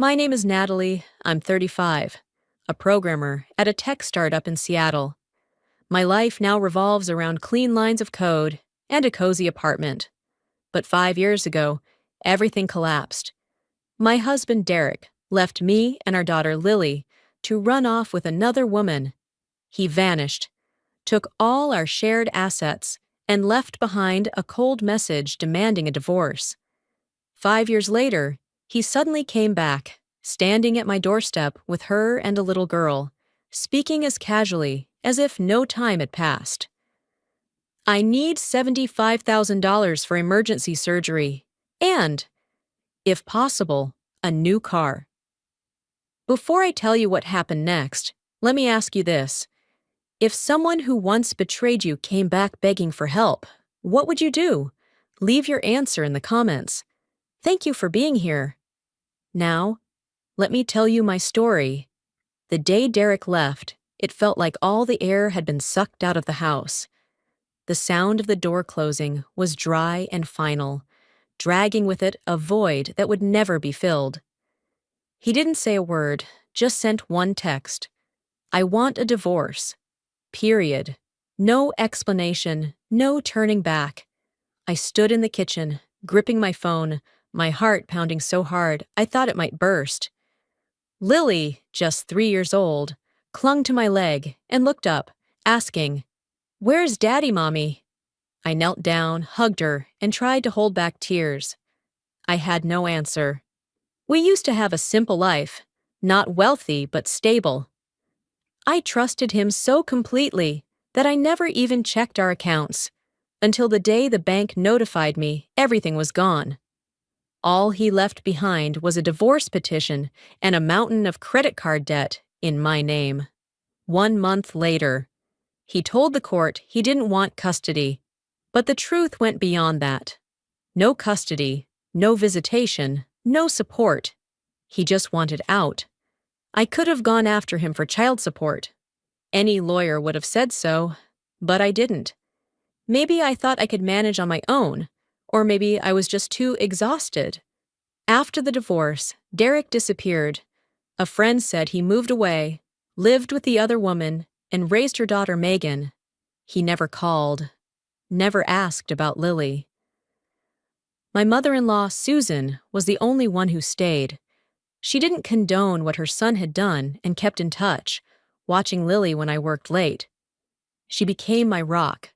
My name is Natalie. I'm 35, a programmer at a tech startup in Seattle. My life now revolves around clean lines of code and a cozy apartment. But 5 years ago, everything collapsed. My husband, Derek, left me and our daughter, Lily, to run off with another woman. He vanished, took all our shared assets, and left behind a cold message demanding a divorce. 5 years later, he suddenly came back, standing at my doorstep with her and a little girl, speaking as casually as if no time had passed. I need $75,000 for emergency surgery and, if possible, a new car. Before I tell you what happened next, let me ask you this. If someone who once betrayed you came back begging for help, what would you do? Leave your answer in the comments. Thank you for being here. Now, let me tell you my story. The day Derek left, it felt like all the air had been sucked out of the house. The sound of the door closing was dry and final, dragging with it a void that would never be filled. He didn't say a word, just sent one text. I want a divorce. Period. No explanation, no turning back. I stood in the kitchen, gripping my phone, my heart pounding so hard I thought it might burst. Lily, just 3 years old, clung to my leg and looked up, asking, "Where's Daddy, Mommy?" I knelt down, hugged her, and tried to hold back tears. I had no answer. We used to have a simple life, not wealthy but stable. I trusted him so completely that I never even checked our accounts, until the day the bank notified me everything was gone. All he left behind was a divorce petition and a mountain of credit card debt in my name. 1 month later, he told the court he didn't want custody, but the truth went beyond that. No custody, no visitation, no support. He just wanted out. I could have gone after him for child support. Any lawyer would have said so, but I didn't. Maybe I thought I could manage on my own, or maybe I was just too exhausted. After the divorce, Derek disappeared. A friend said he moved away, lived with the other woman, and raised her daughter Megan. He never called, never asked about Lily. My mother-in-law, Susan, was the only one who stayed. She didn't condone what her son had done and kept in touch, watching Lily when I worked late. She became my rock.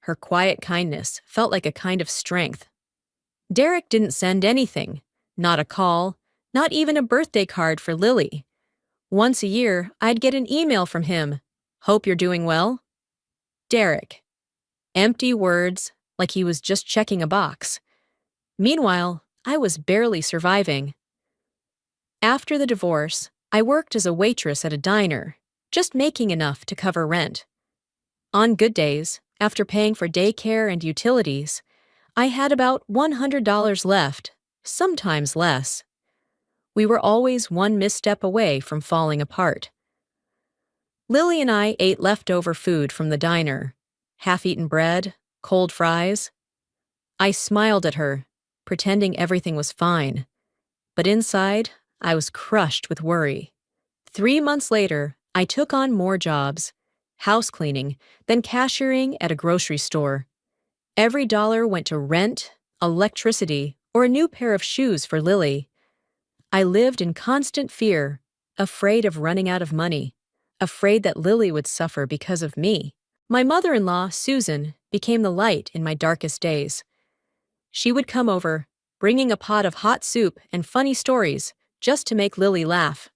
Her quiet kindness felt like a kind of strength. Derek didn't send anything, not a call, not even a birthday card for Lily. Once a year, I'd get an email from him. "Hope you're doing well." Derek. Empty words, like he was just checking a box. Meanwhile, I was barely surviving. After the divorce, I worked as a waitress at a diner, just making enough to cover rent. On good days, after paying for daycare and utilities, I had about $100 left, sometimes less. We were always one misstep away from falling apart. Lily and I ate leftover food from the diner, half-eaten bread, cold fries. I smiled at her, pretending everything was fine. But inside, I was crushed with worry. 3 months later, I took on more jobs, house cleaning, then cashiering at a grocery store. Every dollar went to rent, electricity, or a new pair of shoes for Lily. I lived in constant fear, afraid of running out of money, afraid that Lily would suffer because of me. My mother-in-law, Susan, became the light in my darkest days. She would come over, bringing a pot of hot soup and funny stories just to make Lily laugh.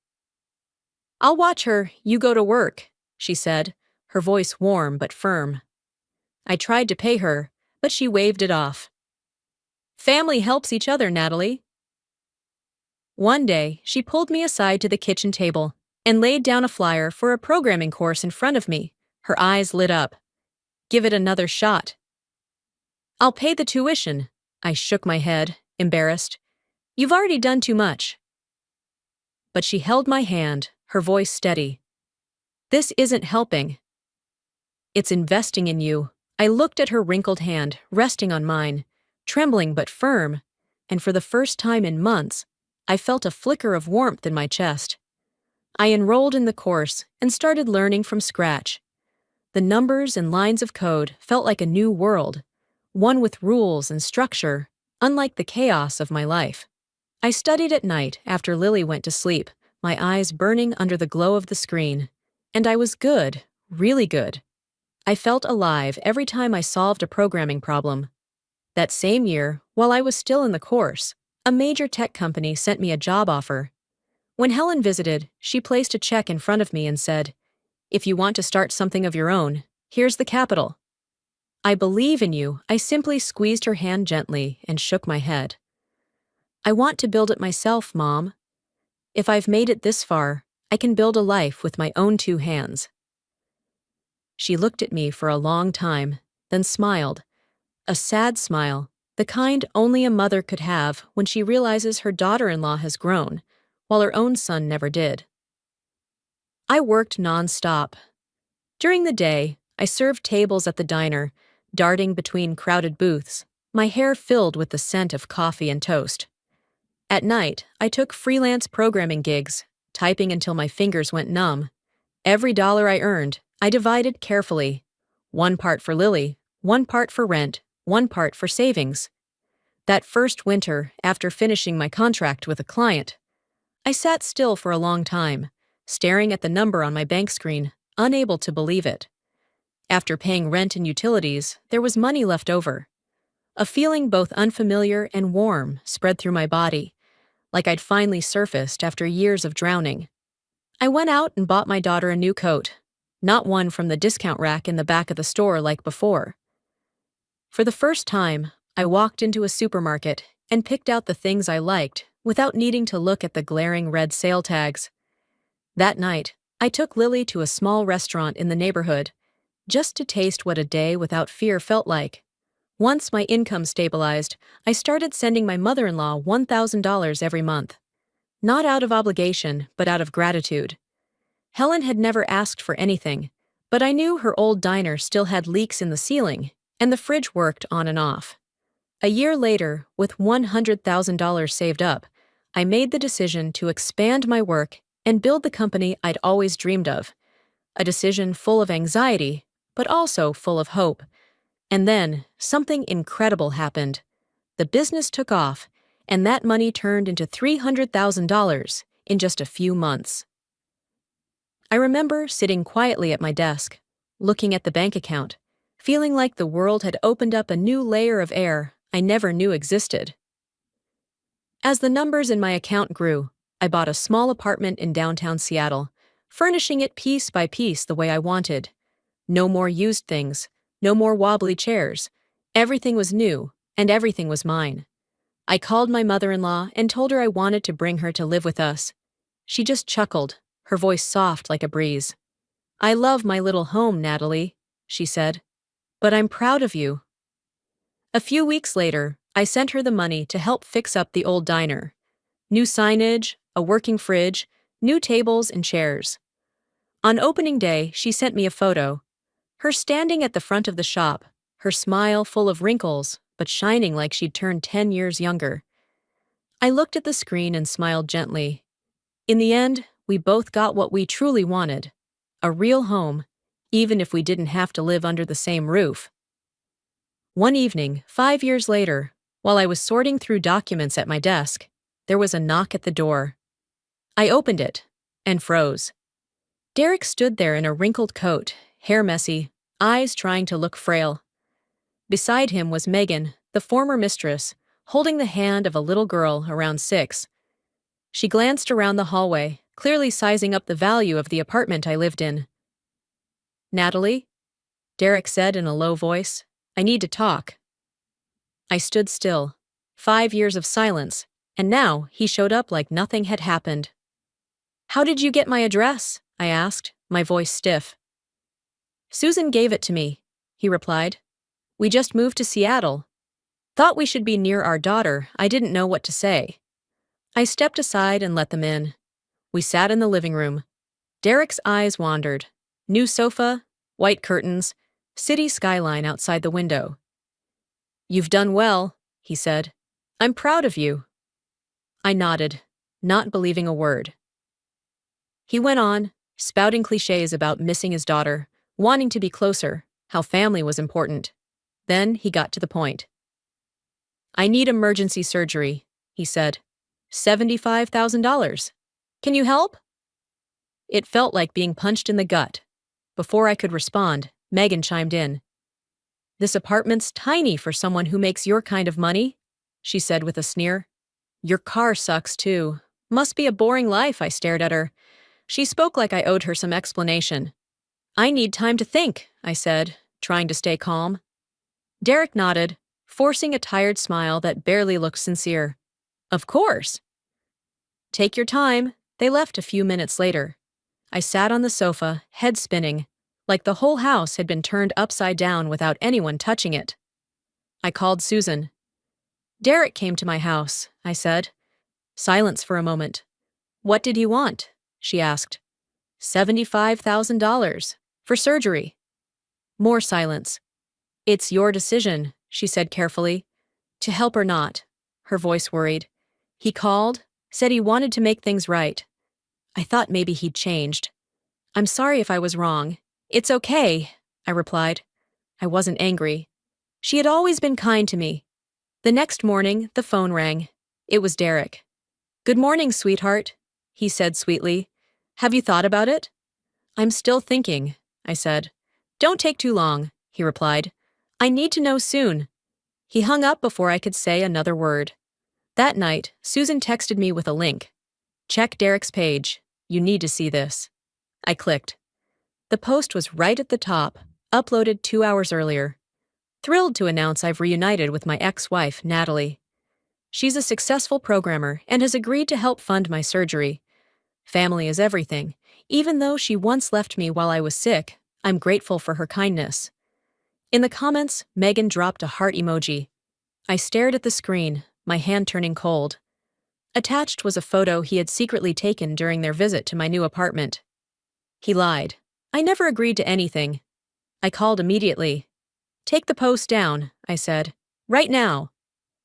"I'll watch her, you go to work," she said, her voice warm but firm. I tried to pay her, but she waved it off. "Family helps each other, Natalie." One day, she pulled me aside to the kitchen table and laid down a flyer for a programming course in front of me. Her eyes lit up. "Give it another shot." "I'll pay the tuition." I shook my head, embarrassed. "You've already done too much." But she held my hand, her voice steady. "This isn't helping. It's investing in you." I looked at her wrinkled hand, resting on mine, trembling but firm, and for the first time in months, I felt a flicker of warmth in my chest. I enrolled in the course and started learning from scratch. The numbers and lines of code felt like a new world, one with rules and structure, unlike the chaos of my life. I studied at night after Lily went to sleep, my eyes burning under the glow of the screen. And I was good, really good. I felt alive every time I solved a programming problem. That same year, while I was still in the course, a major tech company sent me a job offer. When Helen visited, she placed a check in front of me and said, "If you want to start something of your own, here's the capital." "I believe in you." I simply squeezed her hand gently and shook my head. "I want to build it myself, Mom. If I've made it this far, I can build a life with my own two hands." She looked at me for a long time, then smiled. A sad smile, the kind only a mother could have when she realizes her daughter-in-law has grown, while her own son never did. I worked non-stop. During the day, I served tables at the diner, darting between crowded booths, my hair filled with the scent of coffee and toast. At night, I took freelance programming gigs, typing until my fingers went numb. Every dollar I earned, I divided carefully. One part for Lily, one part for rent, one part for savings. That first winter, after finishing my contract with a client, I sat still for a long time, staring at the number on my bank screen, unable to believe it. After paying rent and utilities, there was money left over. A feeling both unfamiliar and warm spread through my body, like I'd finally surfaced after years of drowning. I went out and bought my daughter a new coat, not one from the discount rack in the back of the store like before. For the first time, I walked into a supermarket and picked out the things I liked without needing to look at the glaring red sale tags. That night, I took Lily to a small restaurant in the neighborhood, just to taste what a day without fear felt like. Once my income stabilized, I started sending my mother-in-law $1,000 every month. Not out of obligation, but out of gratitude. Helen had never asked for anything, but I knew her old diner still had leaks in the ceiling, and the fridge worked on and off. A year later, with $100,000 saved up, I made the decision to expand my work and build the company I'd always dreamed of. A decision full of anxiety, but also full of hope. And then, something incredible happened. The business took off, and that money turned into $300,000 in just a few months. I remember sitting quietly at my desk, looking at the bank account, feeling like the world had opened up a new layer of air I never knew existed. As the numbers in my account grew, I bought a small apartment in downtown Seattle, furnishing it piece by piece the way I wanted. No more used things, no more wobbly chairs. Everything was new, and everything was mine. I called my mother-in-law and told her I wanted to bring her to live with us. She just chuckled, her voice soft like a breeze. "I love my little home, Natalie," she said. "But I'm proud of you." A few weeks later, I sent her the money to help fix up the old diner. New signage, a working fridge, new tables and chairs. On opening day, she sent me a photo. Her standing at the front of the shop, her smile full of wrinkles, but shining like she'd turned 10 years younger. I looked at the screen and smiled gently. In the end, we both got what we truly wanted. A real home, even if we didn't have to live under the same roof. One evening, 5 years later, while I was sorting through documents at my desk, there was a knock at the door. I opened it and froze. Derek stood there in a wrinkled coat, hair messy, eyes trying to look frail. Beside him was Megan, the former mistress, holding the hand of a little girl around 6. She glanced around the hallway, clearly sizing up the value of the apartment I lived in. "Natalie?" Derek said in a low voice. "I need to talk." I stood still. 5 years of silence, and now he showed up like nothing had happened. "How did you get my address?" I asked, my voice stiff. "Susan gave it to me," he replied. "We just moved to Seattle. Thought we should be near our daughter. I didn't know what to say." I stepped aside and let them in. We sat in the living room. Derek's eyes wandered. New sofa, white curtains, city skyline outside the window. "You've done well," he said. "I'm proud of you." I nodded. not believing a word. He went on, spouting cliches about missing his daughter, wanting to be closer, how family was important. Then he got to the point. "I need emergency surgery," he said. $75,000. Can you help? It felt like being punched in the gut. Before I could respond, Megan chimed in. "This apartment's tiny for someone who makes your kind of money," she said with a sneer. "Your car sucks too. Must be a boring life," I stared at her. She spoke like I owed her some explanation. "I need time to think," I said, trying to stay calm. Derek nodded, forcing a tired smile that barely looked sincere. "Of course." "Take your time." They left a few minutes later. I sat on the sofa, head spinning, like the whole house had been turned upside down without anyone touching it. I called Susan. "Derek came to my house," I said. Silence for a moment. "What did he want?" she asked. $75,000. For surgery." More silence. "It's your decision," she said carefully. "To help or not." Her voice worried. "He called, said he wanted to make things right." I thought maybe he'd changed. "I'm sorry if I was wrong." "It's okay," I replied. I wasn't angry. She had always been kind to me. The next morning, the phone rang. It was Derek. "Good morning, sweetheart," he said sweetly. "Have you thought about it?" "I'm still thinking," I said. "Don't take too long," he replied. "I need to know soon." He hung up before I could say another word. That night, Susan texted me with a link. "Check Derek's page. You need to see this." I clicked. The post was right at the top, uploaded 2 hours earlier. Thrilled to announce I've reunited with my ex-wife, Natalie. She's a successful programmer and has agreed to help fund my surgery. Family is everything. Even though she once left me while I was sick, I'm grateful for her kindness. In the comments, Megan dropped a heart emoji. I stared at the screen, my hand turning cold. Attached was a photo he had secretly taken during their visit to my new apartment. He lied. I never agreed to anything. I called immediately. "Take the post down," I said. "Right now."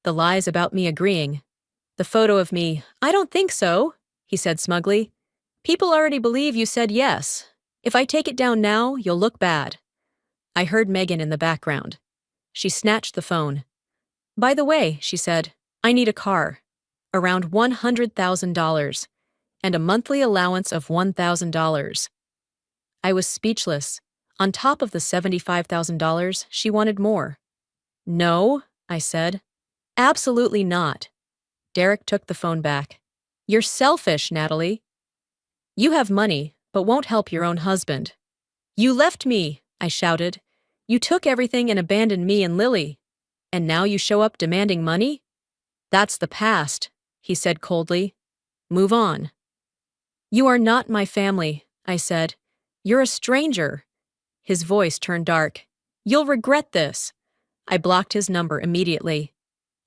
The lies about me agreeing. The photo of me, "I don't think so," he said smugly. "People already believe you said yes. If I take it down now, you'll look bad." I heard Megan in the background. She snatched the phone. "By the way," she said, "I need a car. Around $100,000. And a monthly allowance of $1,000. I was speechless. On top of the $75,000, she wanted more. "No," I said. "Absolutely not." Derek took the phone back. "You're selfish, Natalie. You have money, but won't help your own husband." "You left me," I shouted. "You took everything and abandoned me and Lily. And now you show up demanding money?" "That's the past," he said coldly. "Move on." "You are not my family," I said. "You're a stranger." His voice turned dark. "You'll regret this." I blocked his number immediately.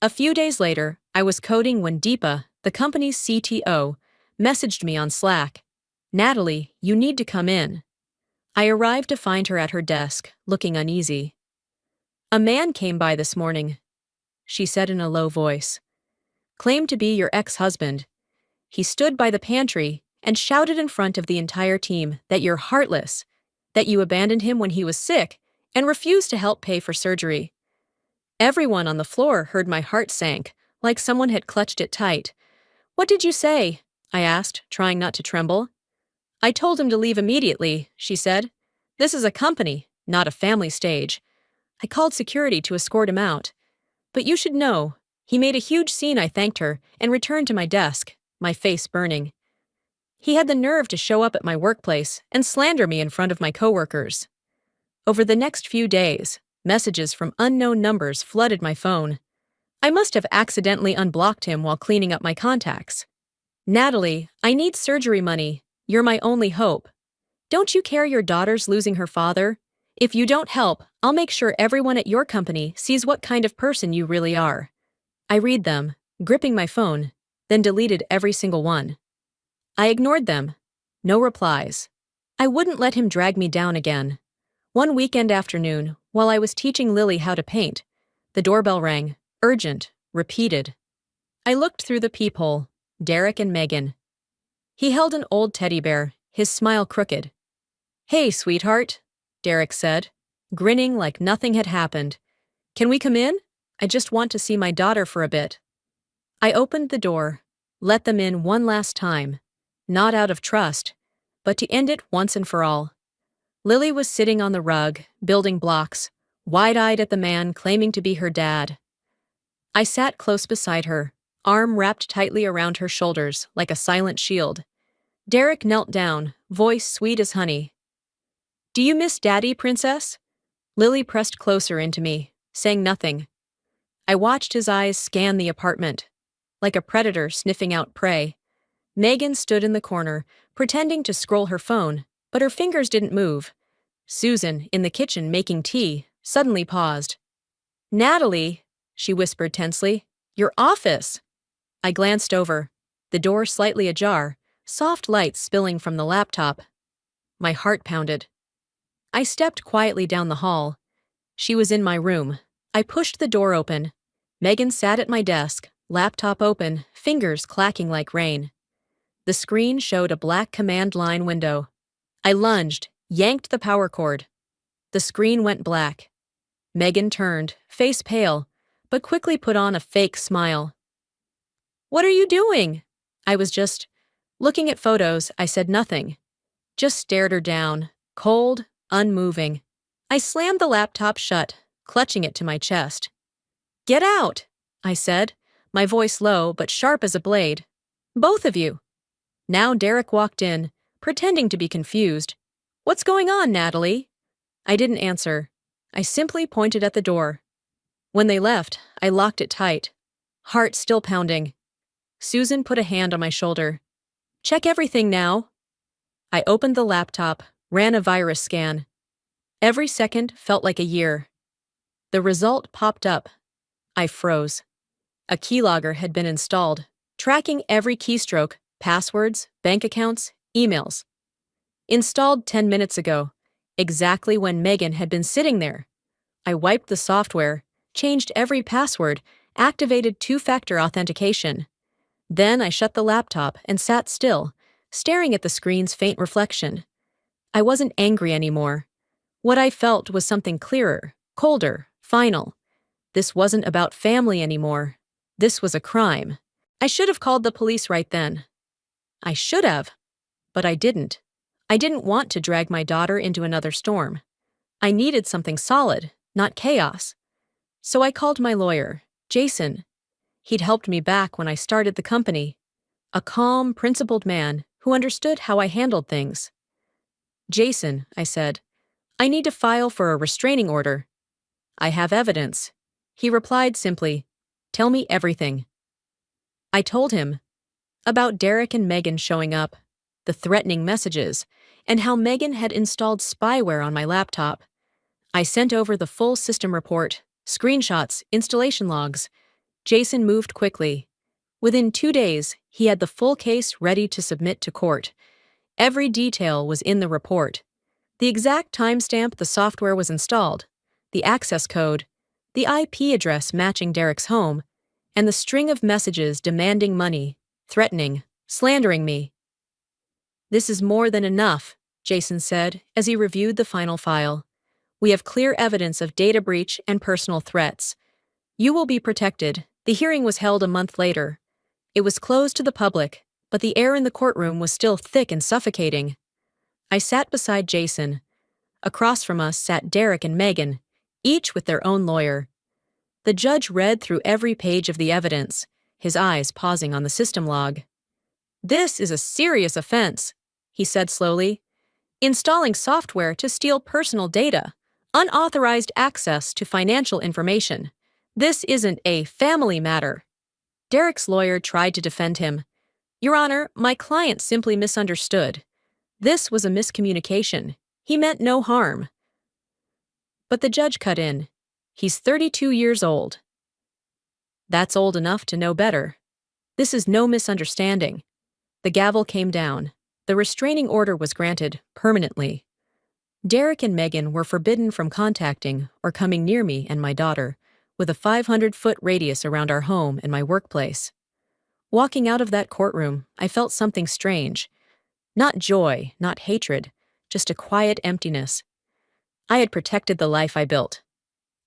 A few days later, I was coding when Deepa, the company's CTO, messaged me on Slack. "Natalie, you need to come in." I arrived to find her at her desk, looking uneasy. "A man came by this morning," she said in a low voice. "Claimed to be your ex-husband. He stood by the pantry and shouted in front of the entire team that you're heartless, that you abandoned him when he was sick and refused to help pay for surgery." Everyone on the floor heard my heart sank, like someone had clutched it tight. "What did you say?" I asked, trying not to tremble. "I told him to leave immediately," she said. "This is a company, not a family stage. I called security to escort him out. But you should know, he made a huge scene." I thanked her and returned to my desk, my face burning. "He had the nerve to show up at my workplace and slander me in front of my coworkers." Over the next few days, messages from unknown numbers flooded my phone. I must have accidentally unblocked him while cleaning up my contacts. "Natalie, I need surgery money. You're my only hope. Don't you care your daughter's losing her father? If you don't help, I'll make sure everyone at your company sees what kind of person you really are." I read them, gripping my phone, then deleted every single one. I ignored them. No replies. I wouldn't let him drag me down again. One weekend afternoon, while I was teaching Lily how to paint, the doorbell rang, urgent, repeated. I looked through the peephole. Derek and Megan. He held an old teddy bear, his smile crooked. "Hey, sweetheart," Derek said, grinning like nothing had happened. "Can we come in? I just want to see my daughter for a bit." I opened the door, let them in one last time, not out of trust, but to end it once and for all. Lily was sitting on the rug, building blocks, wide-eyed at the man claiming to be her dad. I sat close beside her, arm wrapped tightly around her shoulders like a silent shield. Derek knelt down, voice sweet as honey. "Do you miss Daddy, Princess?" Lily pressed closer into me, saying nothing. I watched his eyes scan the apartment, like a predator sniffing out prey. Megan stood in the corner, pretending to scroll her phone, but her fingers didn't move. Susan, in the kitchen making tea, suddenly paused. "Natalie," she whispered tensely, "your office." I glanced over, the door slightly ajar, soft light spilling from the laptop. My heart pounded. I stepped quietly down the hall. She was in my room. I pushed the door open. Megan sat at my desk, laptop open, fingers clacking like rain. The screen showed a black command line window. I lunged, yanked the power cord. The screen went black. Megan turned, face pale, but quickly put on a fake smile. "What are you doing?" I was just looking at photos. I said nothing. Just stared her down, cold, unmoving. I slammed the laptop shut, clutching it to my chest. "Get out," I said, my voice low but sharp as a blade. "Both of you." Now Derek walked in, pretending to be confused. "What's going on, Natalie?" I didn't answer. I simply pointed at the door. When they left, I locked it tight, heart still pounding. Susan put a hand on my shoulder. "Check everything now." I opened the laptop, ran a virus scan. Every second felt like a year. The result popped up. I froze. A keylogger had been installed, tracking every keystroke, passwords, bank accounts, emails. Installed 10 minutes ago, exactly when Megan had been sitting there. I wiped the software, changed every password, activated two-factor authentication. Then I shut the laptop and sat still, staring at the screen's faint reflection. I wasn't angry anymore. What I felt was something clearer, colder, final. This wasn't about family anymore. This was a crime. I should have called the police right then. I should have, but I didn't. I didn't want to drag my daughter into another storm. I needed something solid, not chaos. So I called my lawyer, Jason. He'd helped me back when I started the company. A calm, principled man who understood how I handled things. "Jason," I said, "I need to file for a restraining order." "I have evidence." He replied simply, "Tell me everything." I told him about Derek and Megan showing up, the threatening messages, and how Megan had installed spyware on my laptop. I sent over the full system report, screenshots, installation logs. Jason moved quickly. Within 2 days, he had the full case ready to submit to court. Every detail was in the report. The exact timestamp the software was installed, the access code, the IP address matching Derek's home, and the string of messages demanding money, threatening, slandering me. "This is more than enough," Jason said as he reviewed the final file. "We have clear evidence of data breach and personal threats. You will be protected." The hearing was held a month later. It was closed to the public, but the air in the courtroom was still thick and suffocating. I sat beside Jason. Across from us sat Derek and Megan, each with their own lawyer. The judge read through every page of the evidence, his eyes pausing on the system log. "This is a serious offense," he said slowly. "Installing software to steal personal data, unauthorized access to financial information. This isn't a family matter." Derek's lawyer tried to defend him. "Your Honor, my client simply misunderstood. This was a miscommunication. He meant no harm." But the judge cut in. "He's 32 years old. That's old enough to know better. This is no misunderstanding." The gavel came down. The restraining order was granted permanently. Derek and Megan were forbidden from contacting or coming near me and my daughter, with a 500-foot radius around our home and my workplace. Walking out of that courtroom, I felt something strange. Not joy, not hatred, just a quiet emptiness. I had protected the life I built.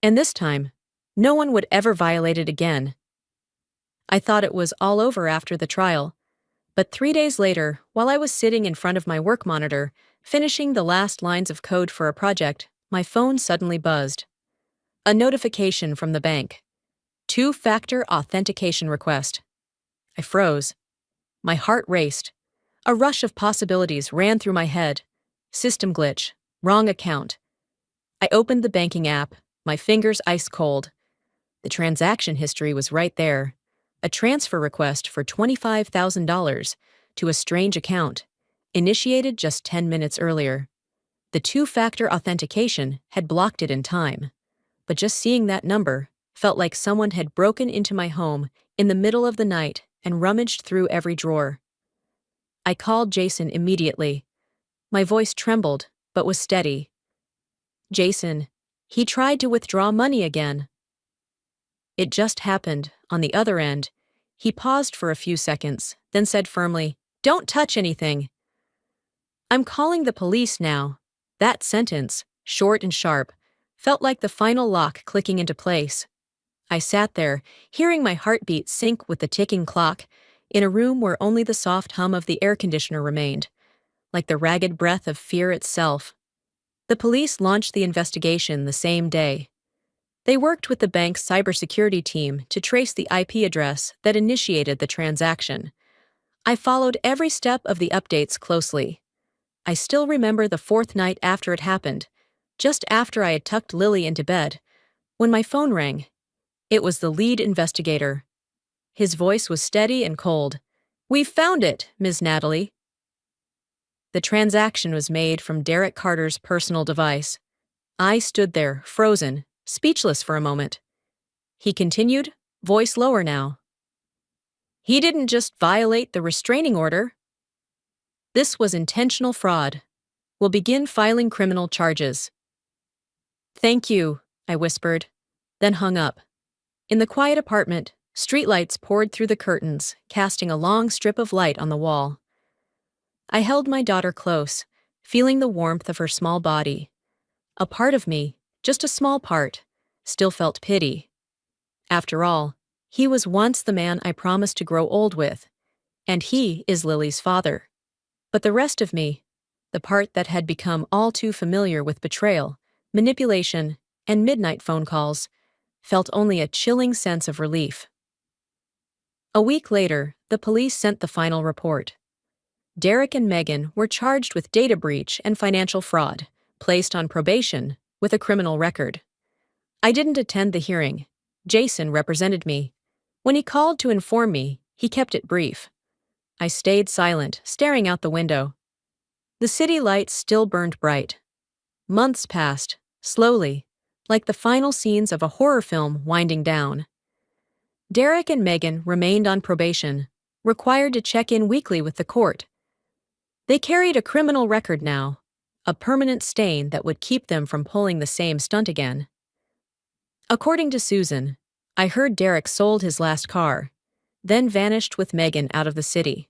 And this time, no one would ever violate it again. I thought it was all over after the trial. But 3 days later, while I was sitting in front of my work monitor, finishing the last lines of code for a project, my phone suddenly buzzed. A notification from the bank. Two-factor authentication request. I froze. My heart raced. A rush of possibilities ran through my head. System glitch. Wrong account. I opened the banking app, my fingers ice cold. The transaction history was right there. A transfer request for $25,000 to a strange account, initiated just 10 minutes earlier. The two-factor authentication had blocked it in time. But just seeing that number felt like someone had broken into my home in the middle of the night and rummaged through every drawer. I called Jason immediately. My voice trembled, but was steady. Jason, he tried to withdraw money again. It just happened, on the other end. He paused for a few seconds, then said firmly, "Don't touch anything." "I'm calling the police now." That sentence, short and sharp, felt like the final lock clicking into place. I sat there, hearing my heartbeat sync with the ticking clock, in a room where only the soft hum of the air conditioner remained, like the ragged breath of fear itself. The police launched the investigation the same day. They worked with the bank's cybersecurity team to trace the IP address that initiated the transaction. I followed every step of the updates closely. I still remember the fourth night after it happened, just after I had tucked Lily into bed, when my phone rang. It was the lead investigator. His voice was steady and cold. "We've found it, Ms. Natalie." The transaction was made from Derek Carter's personal device. I stood there, frozen, speechless for a moment. He continued, voice lower now. "He didn't just violate the restraining order. This was intentional fraud. We'll begin filing criminal charges." "Thank you," I whispered, then hung up. In the quiet apartment, streetlights poured through the curtains, casting a long strip of light on the wall. I held my daughter close, feeling the warmth of her small body. A part of me, just a small part, still felt pity. After all, he was once the man I promised to grow old with, and he is Lily's father. But the rest of me, the part that had become all too familiar with betrayal, manipulation, and midnight phone calls, felt only a chilling sense of relief. A week later, the police sent the final report. Derek and Megan were charged with data breach and financial fraud, placed on probation with a criminal record. I didn't attend the hearing. Jason represented me. When he called to inform me, he kept it brief. I stayed silent, staring out the window. The city lights still burned bright. Months passed, slowly, like the final scenes of a horror film winding down. Derek and Megan remained on probation, required to check in weekly with the court. They carried a criminal record now, a permanent stain that would keep them from pulling the same stunt again. According to Susan, I heard Derek sold his last car, then vanished with Megan out of the city.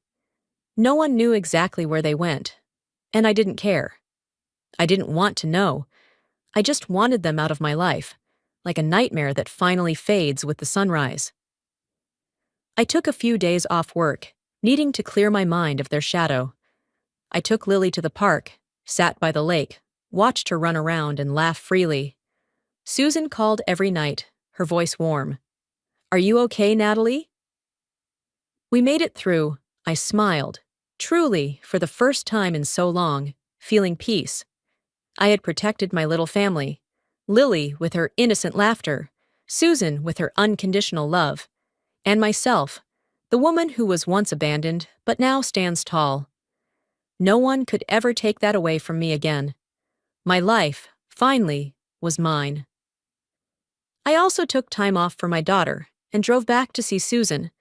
No one knew exactly where they went, and I didn't care. I didn't want to know. I just wanted them out of my life, like a nightmare that finally fades with the sunrise. I took a few days off work, needing to clear my mind of their shadow. I took Lily to the park, sat by the lake, watched her run around and laugh freely. Susan called every night, her voice warm. "Are you okay, Natalie?" We made it through. I smiled, truly, for the first time in so long, feeling peace. I had protected my little family. Lily with her innocent laughter, Susan with her unconditional love, and myself, the woman who was once abandoned but now stands tall. No one could ever take that away from me again. My life, finally, was mine. I also took time off for my daughter and drove back to see Susan,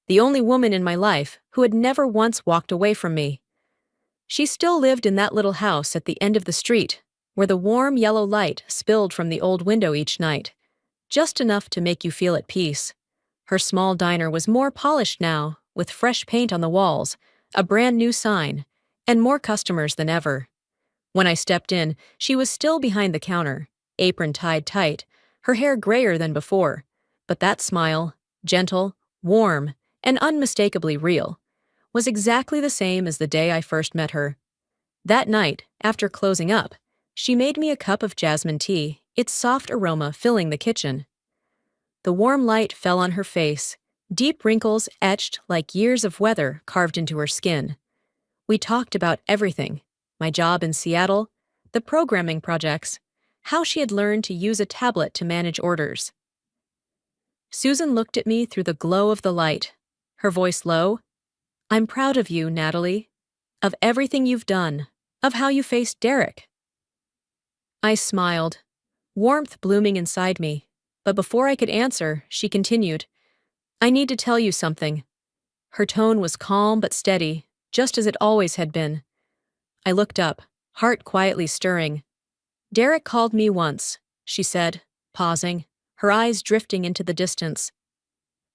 the only woman in my life who had never once walked away from me. She still lived in that little house at the end of the street, where the warm yellow light spilled from the old window each night, just enough to make you feel at peace. Her small diner was more polished now, with fresh paint on the walls, a brand new sign, and more customers than ever. When I stepped in, she was still behind the counter, apron tied tight, her hair grayer than before, but that smile, gentle, warm, and unmistakably real, was exactly the same as the day I first met her. That night, after closing up, she made me a cup of jasmine tea, its soft aroma filling the kitchen. The warm light fell on her face, deep wrinkles etched like years of weather carved into her skin. We talked about everything: my job in Seattle, the programming projects, how she had learned to use a tablet to manage orders. Susan looked at me through the glow of the light, her voice low. "I'm proud of you, Natalie. Of everything you've done, of how you faced Derek." I smiled, warmth blooming inside me, but before I could answer, she continued, "I need to tell you something." Her tone was calm but steady, just as it always had been. I looked up, heart quietly stirring. "Derek called me once," she said, pausing, her eyes drifting into the distance.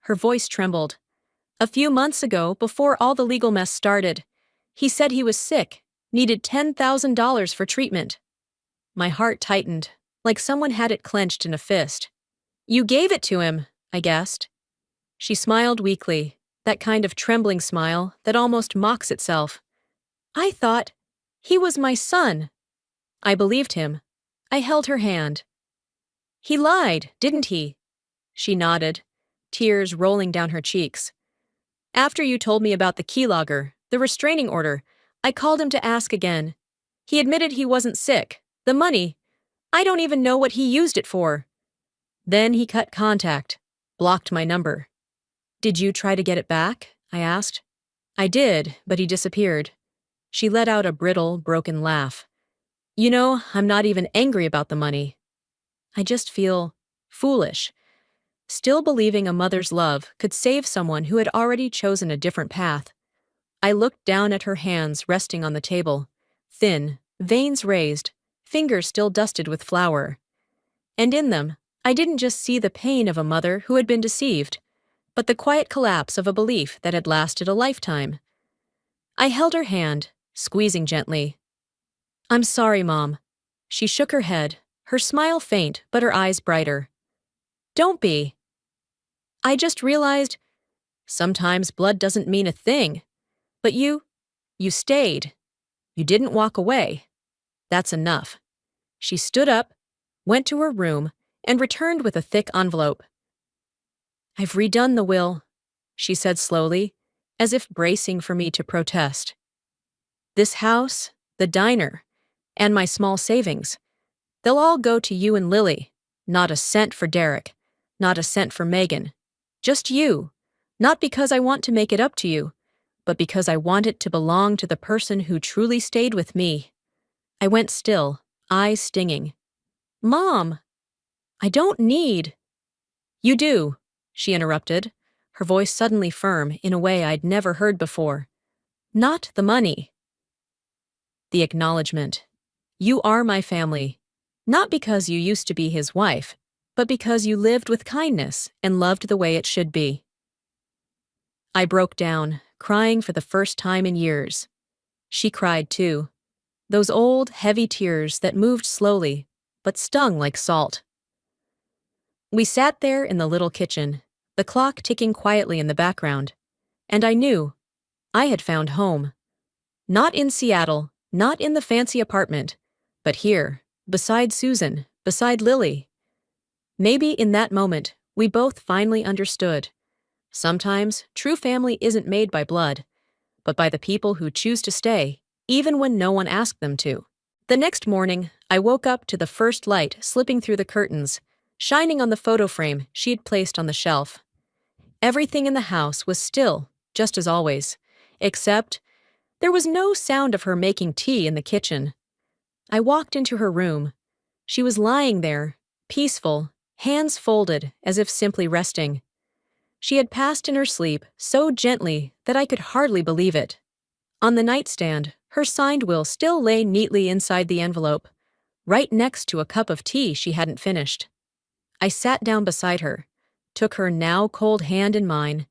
Her voice trembled. "A few months ago, before all the legal mess started, he said he was sick, needed $10,000 for treatment." My heart tightened, like someone had it clenched in a fist. "You gave it to him," I guessed. She smiled weakly, that kind of trembling smile that almost mocks itself. "I thought he was my son." I believed him. I held her hand. "He lied, didn't he?" She nodded, tears rolling down her cheeks. "After you told me about the keylogger, the restraining order, I called him to ask again. He admitted he wasn't sick. The money, I don't even know what he used it for. Then he cut contact, blocked my number." "Did you try to get it back?" I asked. "I did, but he disappeared." She let out a brittle, broken laugh. "You know, I'm not even angry about the money. I just feel foolish, still believing a mother's love could save someone who had already chosen a different path." I looked down at her hands resting on the table, thin, veins raised, fingers still dusted with flour. And in them, I didn't just see the pain of a mother who had been deceived, but the quiet collapse of a belief that had lasted a lifetime. I held her hand, squeezing gently. "I'm sorry, Mom." She shook her head, her smile faint but her eyes brighter. "Don't be. I just realized sometimes blood doesn't mean a thing. But you stayed. You didn't walk away. That's enough." She stood up, went to her room, and returned with a thick envelope. "I've redone the will," she said slowly, as if bracing for me to protest. "This house, the diner, and my small savings, they'll all go to you and Lily. Not a cent for Derek, not a cent for Megan. Just you. Not because I want to make it up to you, but because I want it to belong to the person who truly stayed with me." I went still, eyes stinging. "Mom, I don't need—" "You do," she interrupted, her voice suddenly firm in a way I'd never heard before. "Not the money. The acknowledgement. You are my family. Not because you used to be his wife, but because you lived with kindness and loved the way it should be." I broke down, crying for the first time in years. She cried too. Those old, heavy tears that moved slowly, but stung like salt. We sat there in the little kitchen, the clock ticking quietly in the background, and I knew I had found home. Not in Seattle, not in the fancy apartment, but here, beside Susan, beside Lily. Maybe in that moment, we both finally understood. Sometimes, true family isn't made by blood, but by the people who choose to stay, even when no one asked them to. The next morning, I woke up to the first light slipping through the curtains, shining on the photo frame she had placed on the shelf. Everything in the house was still, just as always, except there was no sound of her making tea in the kitchen. I walked into her room. She was lying there, peaceful, hands folded as if simply resting. She had passed in her sleep so gently that I could hardly believe it. On the nightstand, her signed will still lay neatly inside the envelope, right next to a cup of tea she hadn't finished. I sat down beside her, took her now cold hand in mine,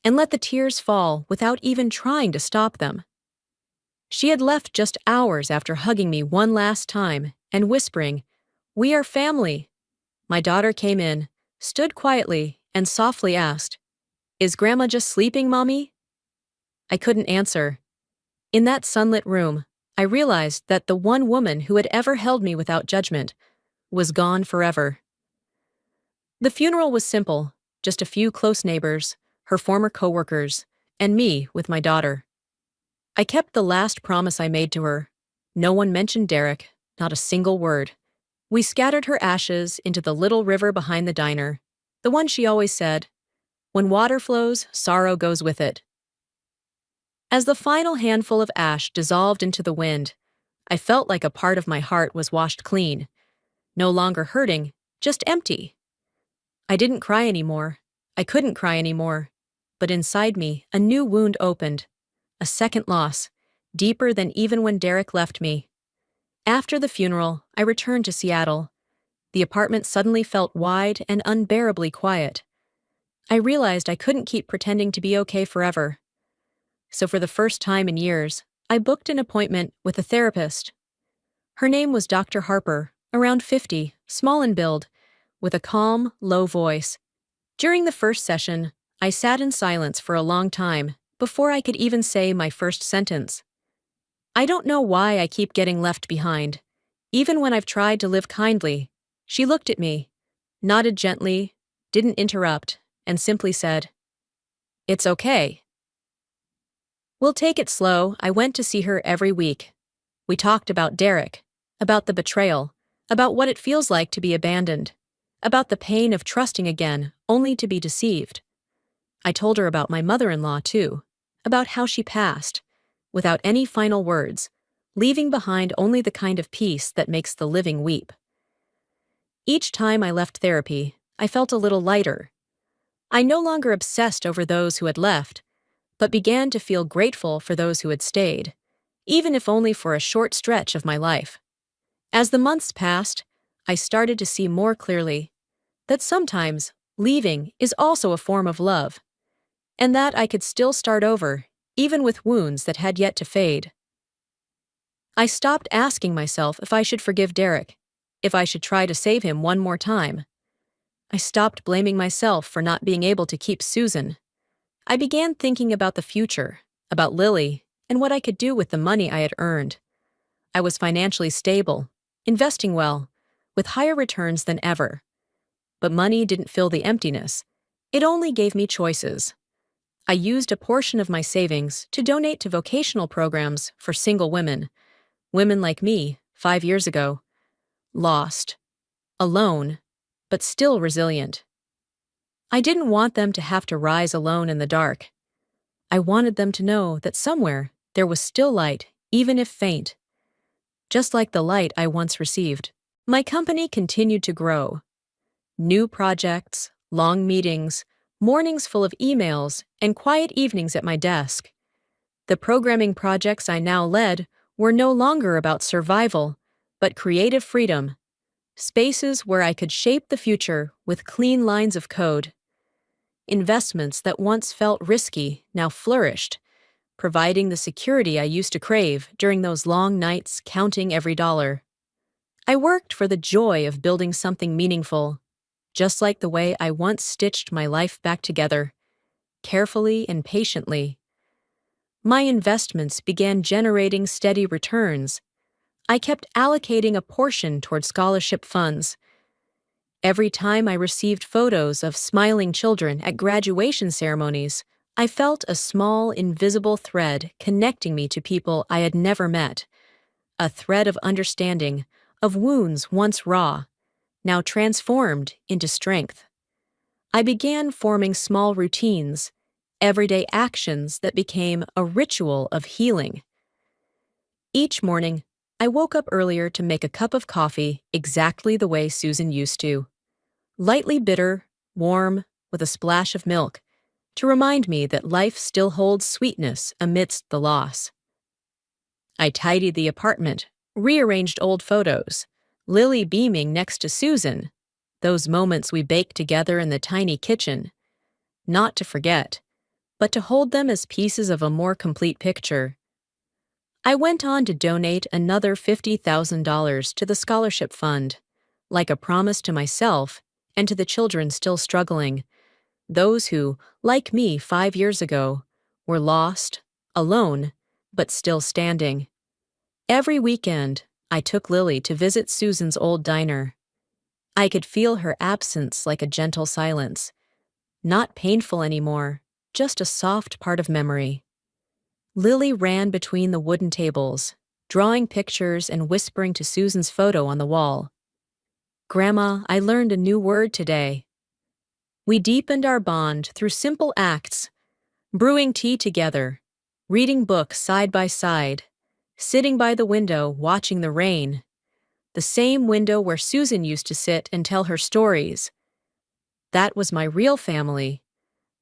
and let the tears fall without even trying to stop them. She had left just hours after hugging me one last time and whispering, "We are family." My daughter came in, stood quietly, and softly asked, "Is Grandma just sleeping, Mommy?" I couldn't answer. In that sunlit room, I realized that the one woman who had ever held me without judgment was gone forever. The funeral was simple, just a few close neighbors, her former coworkers, and me with my daughter. I kept the last promise I made to her. No one mentioned Derek, not a single word. We scattered her ashes into the little river behind the diner, the one she always said, "When water flows, sorrow goes with it." As the final handful of ash dissolved into the wind, I felt like a part of my heart was washed clean, no longer hurting, just empty. I didn't cry anymore. I couldn't cry anymore. But inside me, a new wound opened. A second loss, deeper than even when Derek left me. After the funeral, I returned to Seattle. The apartment suddenly felt wide and unbearably quiet. I realized I couldn't keep pretending to be okay forever. So for the first time in years, I booked an appointment with a therapist. Her name was Dr. Harper, around 50, small in build, with a calm, low voice. During the first session, I sat in silence for a long time before I could even say my first sentence. I don't know why I keep getting left behind. Even when I've tried to live kindly, she looked at me, nodded gently, didn't interrupt, and simply said, "It's okay." "We'll take it slow." I went to see her every week. We talked about Derek, about the betrayal, about what it feels like to be abandoned, about the pain of trusting again only to be deceived. I told her about my mother-in-law, too, about how she passed, without any final words, leaving behind only the kind of peace that makes the living weep. Each time I left therapy, I felt a little lighter. I no longer obsessed over those who had left, but began to feel grateful for those who had stayed, even if only for a short stretch of my life. As the months passed, I started to see more clearly that sometimes leaving is also a form of love, and that I could still start over, even with wounds that had yet to fade. I stopped asking myself if I should forgive Derek, if I should try to save him one more time. I stopped blaming myself for not being able to keep Susan. I began thinking about the future, about Lily, and what I could do with the money I had earned. I was financially stable, investing well, with higher returns than ever. But money didn't fill the emptiness. It only gave me choices. I used a portion of my savings to donate to vocational programs for single women like me, 5 years ago. Lost, alone, but still resilient. I didn't want them to have to rise alone in the dark. I wanted them to know that somewhere there was still light, even if faint. Just like the light I once received. My company continued to grow. New projects, long meetings, mornings full of emails, and quiet evenings at my desk. The programming projects I now led were no longer about survival, but creative freedom. Spaces where I could shape the future with clean lines of code. Investments that once felt risky now flourished, providing the security I used to crave during those long nights counting every dollar. I worked for the joy of building something meaningful, just like the way I once stitched my life back together, carefully and patiently. My investments began generating steady returns. I kept allocating a portion toward scholarship funds. Every time I received photos of smiling children at graduation ceremonies, I felt a small, invisible thread connecting me to people I had never met. A thread of understanding, of wounds once raw, now transformed into strength. I began forming small routines, everyday actions that became a ritual of healing. Each morning, I woke up earlier to make a cup of coffee exactly the way Susan used to. Lightly bitter, warm, with a splash of milk, to remind me that life still holds sweetness amidst the loss. I tidied the apartment, rearranged old photos, Lily beaming next to Susan, those moments we baked together in the tiny kitchen. Not to forget, but to hold them as pieces of a more complete picture. I went on to donate another $50,000 to the scholarship fund, like a promise to myself and to the children still struggling, those who, like me 5 years ago, were lost, alone, but still standing. Every weekend, I took Lily to visit Susan's old diner. I could feel her absence like a gentle silence, not painful anymore, just a soft part of memory. Lily ran between the wooden tables, drawing pictures and whispering to Susan's photo on the wall. "Grandma, I learned a new word today." We deepened our bond through simple acts, brewing tea together, reading books side by side, sitting by the window watching the rain, the same window where Susan used to sit and tell her stories. That was my real family,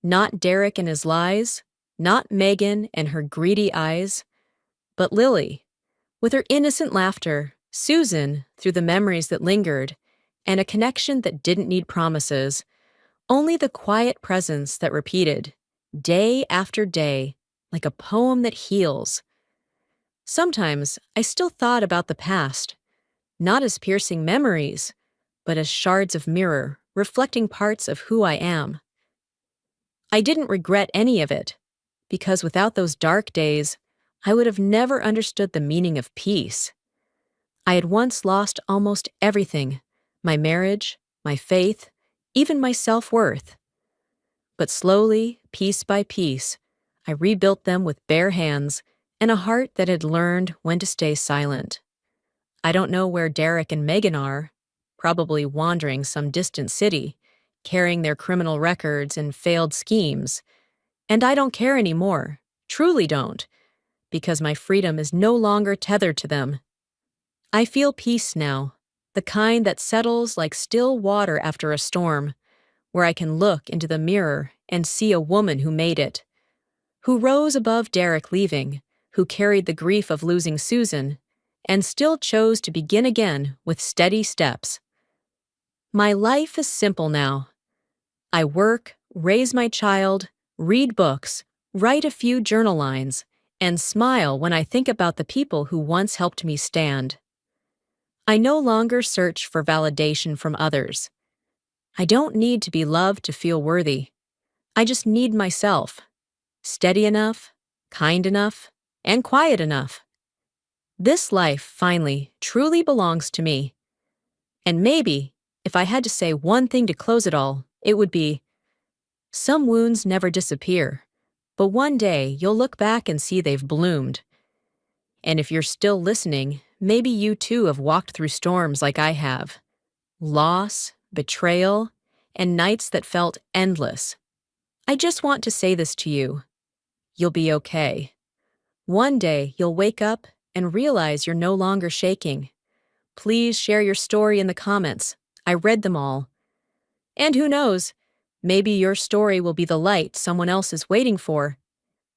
not Derek and his lies, not Megan and her greedy eyes, but Lily, with her innocent laughter, Susan through the memories that lingered, and a connection that didn't need promises, only the quiet presence that repeated, day after day, like a poem that heals. Sometimes I still thought about the past, not as piercing memories, but as shards of mirror reflecting parts of who I am. I didn't regret any of it, because without those dark days, I would have never understood the meaning of peace. I had once lost almost everything, my marriage, my faith, even my self-worth. But slowly, piece by piece, I rebuilt them with bare hands and a heart that had learned when to stay silent. I don't know where Derek and Megan are, probably wandering some distant city, carrying their criminal records and failed schemes. And I don't care anymore, truly don't, because my freedom is no longer tethered to them. I feel peace now, the kind that settles like still water after a storm, where I can look into the mirror and see a woman who made it, who rose above Derek leaving, who carried the grief of losing Susan, and still chose to begin again with steady steps. My life is simple now. I work, raise my child, read books, write a few journal lines, and smile when I think about the people who once helped me stand. I no longer search for validation from others. I don't need to be loved to feel worthy. I just need myself, steady enough, kind enough, and quiet enough. This life, finally, truly belongs to me. And maybe, if I had to say one thing to close it all, it would be, some wounds never disappear, but one day you'll look back and see they've bloomed. And if you're still listening, maybe you too have walked through storms like I have. Loss, betrayal, and nights that felt endless. I just want to say this to you. You'll be okay. One day you'll wake up and realize you're no longer shaking. Please share your story in the comments. I read them all. And who knows, maybe your story will be the light someone else is waiting for.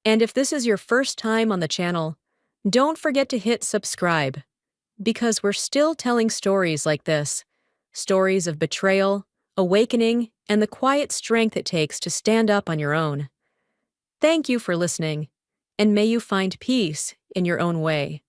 And if this is your first time on the channel, don't forget to hit subscribe, because we're still telling stories like this, stories of betrayal, awakening, and the quiet strength it takes to stand up on your own. Thank you for listening, and may you find peace in your own way.